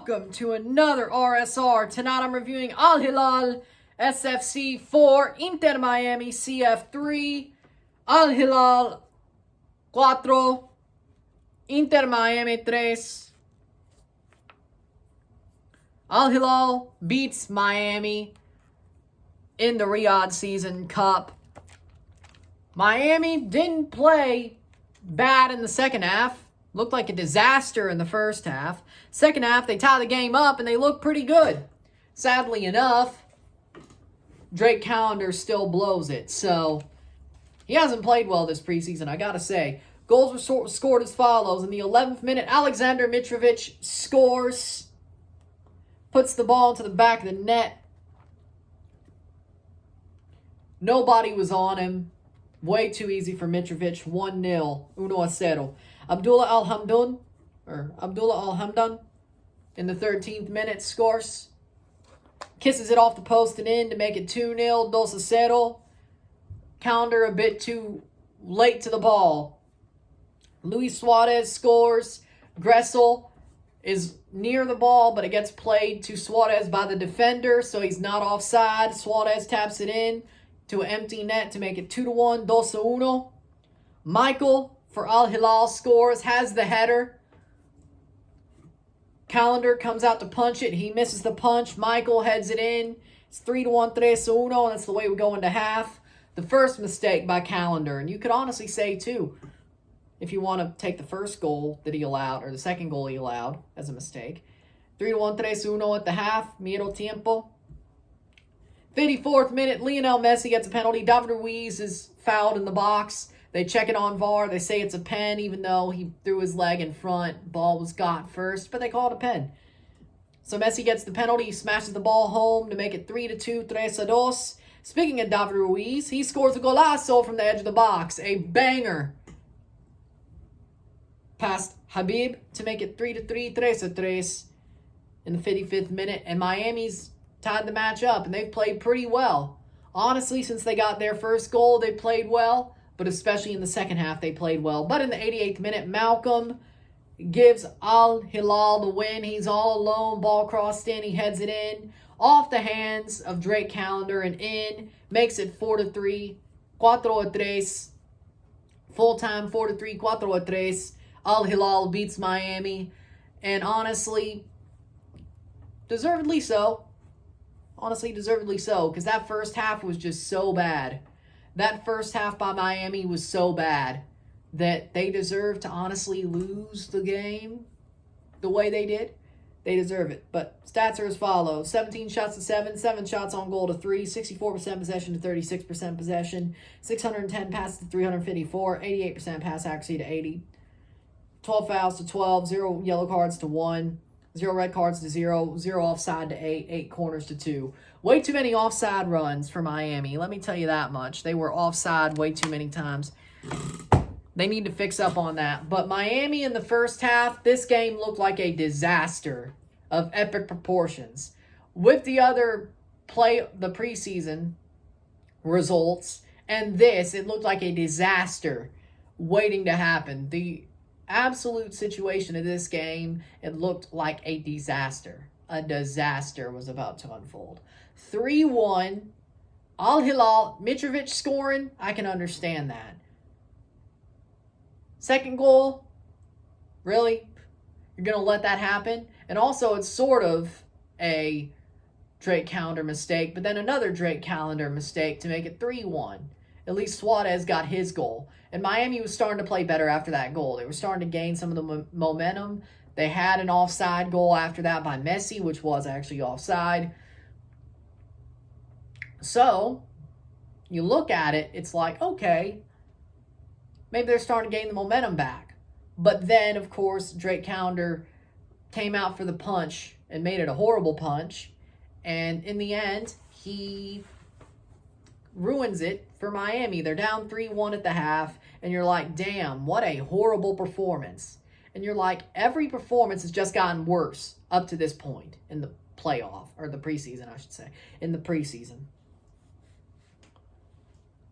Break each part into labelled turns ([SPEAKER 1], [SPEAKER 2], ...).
[SPEAKER 1] welcome to another RSR. Tonight I'm reviewing Al-Hilal SFC 4, Inter Miami CF3, Al-Hilal 4, Inter Miami 3. Al-Hilal beats Miami in the Riyadh Season Cup. Miami didn't play bad in the second half. Looked like a disaster in the first half. Second half, they tie the game up and they look pretty good. Sadly enough, Drake Calendar still blows it. So, he hasn't played well this preseason, I gotta say. Goals were scored as follows. In the 11th minute, Alexander Mitrovic scores. Puts the ball into the back of the net. Nobody was on him. Way too easy for Mitrovic. 1-0. 1-0. Abdullah Al-Hamdan in the 13th minute scores. Kisses it off the post and in to make it 2-0. 2-0. Calendar a bit too late to the ball. Luis Suarez scores. Gressel is near the ball, but it gets played to Suarez by the defender, so he's not offside. Suarez taps it in to an empty net to make it 2-1. 2-1. Michael for Al-Hilal scores, has the header. Calendar comes out to punch it. He misses the punch. Michael heads it in. It's 3-1, 3-1, and that's the way we go into half. The first mistake by Calendar, and you could honestly say, too, if you want to take the first goal that he allowed, or the second goal he allowed as a mistake. 3-1, 3-1 at the half. Miro tiempo. 54th minute, Lionel Messi gets a penalty. David Ruiz is fouled in the box. They check it on VAR. They say it's a pen, even though he threw his leg in front. Ball was got first, but they call it a pen. So Messi gets the penalty. He smashes the ball home to make it 3-2, 3-2. Speaking of David Ruiz, he scores a golazo from the edge of the box. A banger. Past Habib to make it 3-3, 3-3 in the 55th minute. And Miami's tied the match up, and they've played pretty well. Honestly, since they got their first goal, they played well. But especially in the second half, they played well. But in the 88th minute, Malcolm gives Al-Hilal the win. He's all alone. Ball crossed in. He heads it in. Off the hands of Drake Calendar and in. Makes it 4-3. 4-3. Full-time 4-3. 4-3. Al-Hilal beats Miami. And honestly, deservedly so. Honestly, deservedly so. Because that first half was just so bad. That first half by Miami was so bad that they deserve to honestly lose the game the way they did. They deserve it. But stats are as follows. 17 shots to 7, 7 shots on goal to 3, 64% possession to 36% possession, 610 passes to 354, 88% pass accuracy to 80, 12 fouls to 12, 0 yellow cards to 1, 0 red cards to 0, 0 offside to 8, 8 corners to 2. Way too many offside runs for Miami. Let me tell you that much. They were offside way too many times. They need to fix up on that. But Miami in the first half, this game looked like a disaster of epic proportions. With the other the preseason results and this, it looked like a disaster waiting to happen. The absolute situation of this game, it looked like a disaster. A disaster was about to unfold. 3-1. Al-Hilal, Mitrovic scoring, I can understand that. Second goal, really? You're going to let that happen? And also, it's sort of a Drake Calendar mistake, but then another Drake Calendar mistake to make it 3-1. At least Suarez got his goal. And Miami was starting to play better after that goal. They were starting to gain some of the momentum. They had an offside goal after that by Messi, which was actually offside. So, you look at it, it's like, okay, maybe they're starting to gain the momentum back. But then, of course, Drake Calendar came out for the punch and made it a horrible punch. And in the end, he ruins it for Miami. They're down 3-1 at the half, and you're like, damn, what a horrible performance. And you're like, every performance has just gotten worse up to this point in the playoff, or the preseason, I should say, in the preseason.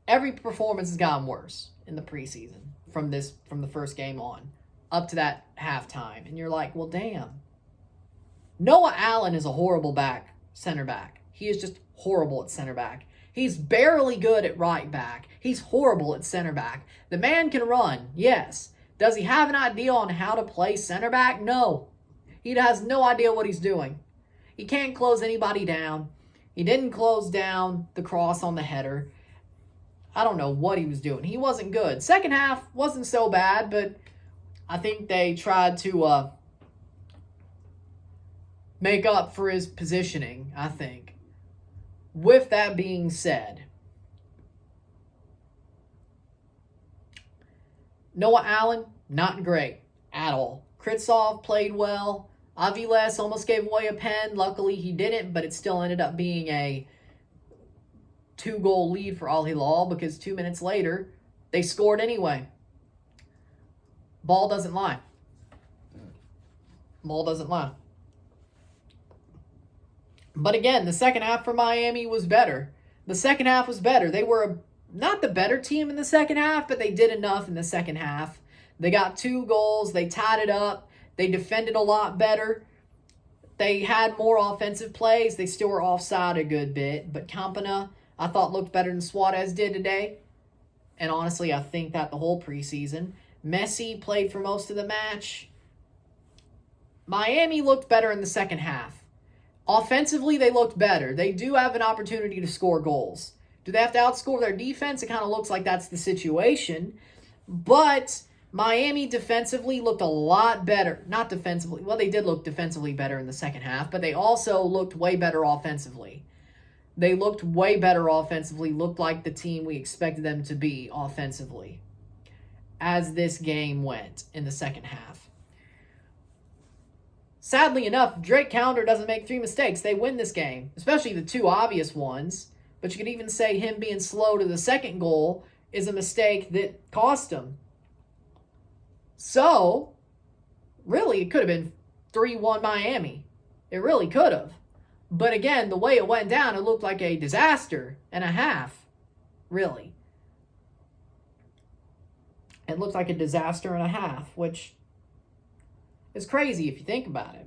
[SPEAKER 1] Every performance has gotten worse in the preseason from the first game on, up to that halftime. And you're like, well, damn. Noah Allen is a horrible center back. He is just horrible at center back. He's barely good at right back. He's horrible at center back. The man can run, yes. Does he have an idea on how to play center back? No. He has no idea what he's doing. He can't close anybody down. He didn't close down the cross on the header. I don't know what he was doing. He wasn't good. Second half wasn't so bad, but I think they tried to make up for his positioning, I think. With that being said, Noah Allen, not great at all. Kritsov played well. Aviles almost gave away a pen. Luckily, he didn't, but it still ended up being a 2-goal lead for Al-Hilal because 2 minutes later, they scored anyway. Ball doesn't lie. Ball doesn't lie. But again, the second half for Miami was better. The second half was better. They were not the better team in the second half, but they did enough in the second half. They got 2 goals. They tied it up. They defended a lot better. They had more offensive plays. They still were offside a good bit. But Campana, I thought, looked better than Suarez did today. And honestly, I think that the whole preseason. Messi played for most of the match. Miami looked better in the second half. Offensively, they looked better. They do have an opportunity to score goals. Do they have to outscore their defense? It kind of looks like that's the situation. But Miami defensively looked a lot better. Not defensively. Well, they did look defensively better in the second half, but they also looked way better offensively. They looked way better offensively, looked like the team we expected them to be offensively as this game went in the second half. Sadly enough, Drake Callender doesn't make 3 mistakes. They win this game, especially the 2 obvious ones. But you could even say him being slow to the second goal is a mistake that cost him. So, really, it could have been 3-1 Miami. It really could have. But again, the way it went down, it looked like a disaster and a half. Really. It looked like a disaster and a half, which is crazy if you think about it.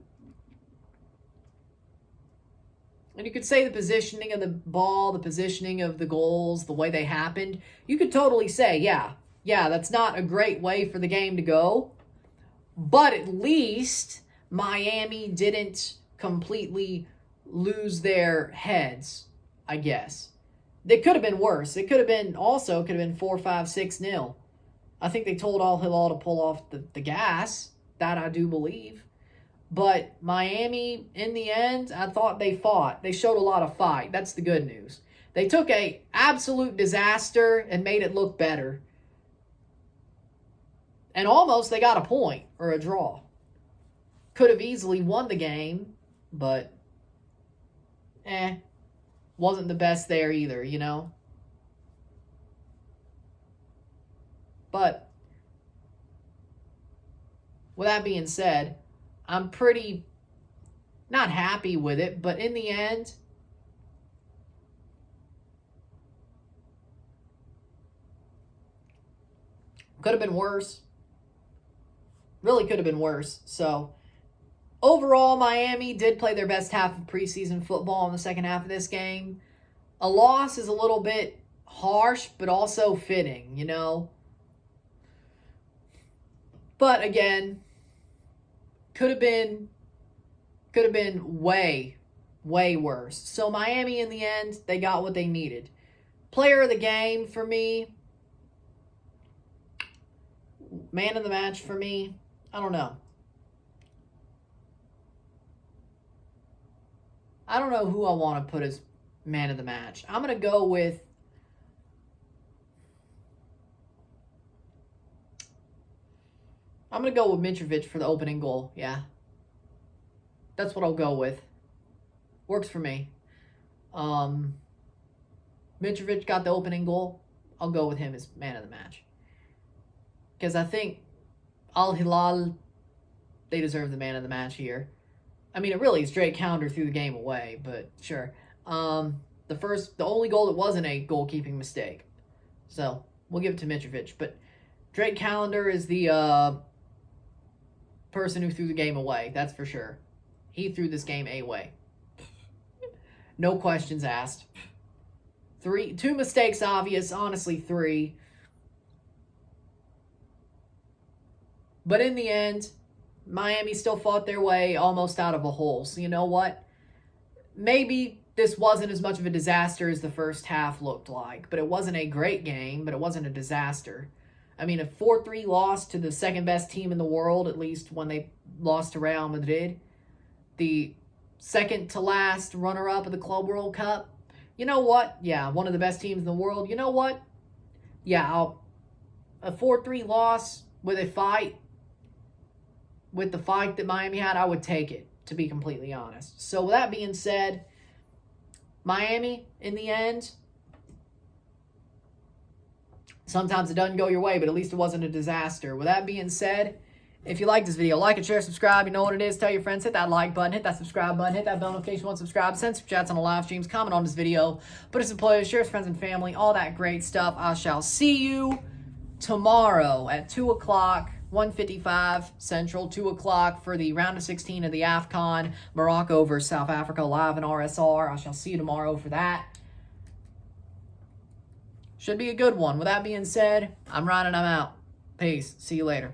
[SPEAKER 1] And you could say the positioning of the ball, the positioning of the goals, the way they happened. You could totally say, yeah, that's not a great way for the game to go. But at least Miami didn't completely lose their heads, I guess. It could have been worse. It could have been 4-5, 6-0. I think they told Al-Hilal to pull off the gas. That I do believe. But Miami, in the end, I thought they fought. They showed a lot of fight. That's the good news. They took a absolute disaster and made it look better. And almost they got a point or a draw. Could have easily won the game, but wasn't the best there either, you know. But with that being said, I'm pretty not happy with it, but in the end, could have been worse. Really could have been worse. So, overall, Miami did play their best half of preseason football in the second half of this game. A loss is a little bit harsh, but also fitting, you know. But again, could have been way worse. So Miami, in the end, they got what they needed. Player of the game for me, man of the match for me, I don't know. I don't know who I want to put as man of the match. I'm going to go with Mitrovic for the opening goal. Yeah. That's what I'll go with. Works for me. Mitrovic got the opening goal. I'll go with him as man of the match. Because I think Al-Hilal, they deserve the man of the match here. I mean, it really is Drake Callender threw the game away, but sure. The only goal that wasn't a goalkeeping mistake. So, we'll give it to Mitrovic. But Drake Callender is the person who threw the game away, that's for sure. He threw this game away. No questions asked. 2 mistakes obvious, honestly 3. But in the end, Miami still fought their way almost out of a hole. So you know what? Maybe this wasn't as much of a disaster as the first half looked like. But it wasn't a great game, but it wasn't a disaster. I mean, a 4-3 loss to the second best team in the world, at least when they lost to Real Madrid. The second to last runner-up of the Club World Cup. You know what? Yeah, one of the best teams in the world. You know what? Yeah, a 4-3 loss with a fight, with the fight that Miami had, I would take it, to be completely honest. So with that being said, Miami, in the end, sometimes it doesn't go your way, but at least it wasn't a disaster. With that being said, if you like this video, like and share, subscribe. You know what it is. Tell your friends. Hit that like button. Hit that subscribe button. Hit that bell notification once subscribe. Send super chats on the live streams. Comment on this video. Put us in playlist. Share with friends and family. All that great stuff. I shall see you tomorrow at 2 o'clock. 1:55 Central, 2 o'clock for the round of 16 of the AFCON. Morocco versus South Africa live in RSR. I shall see you tomorrow for that. Should be a good one. With that being said, I'm Ryan and I'm out. Peace. See you later.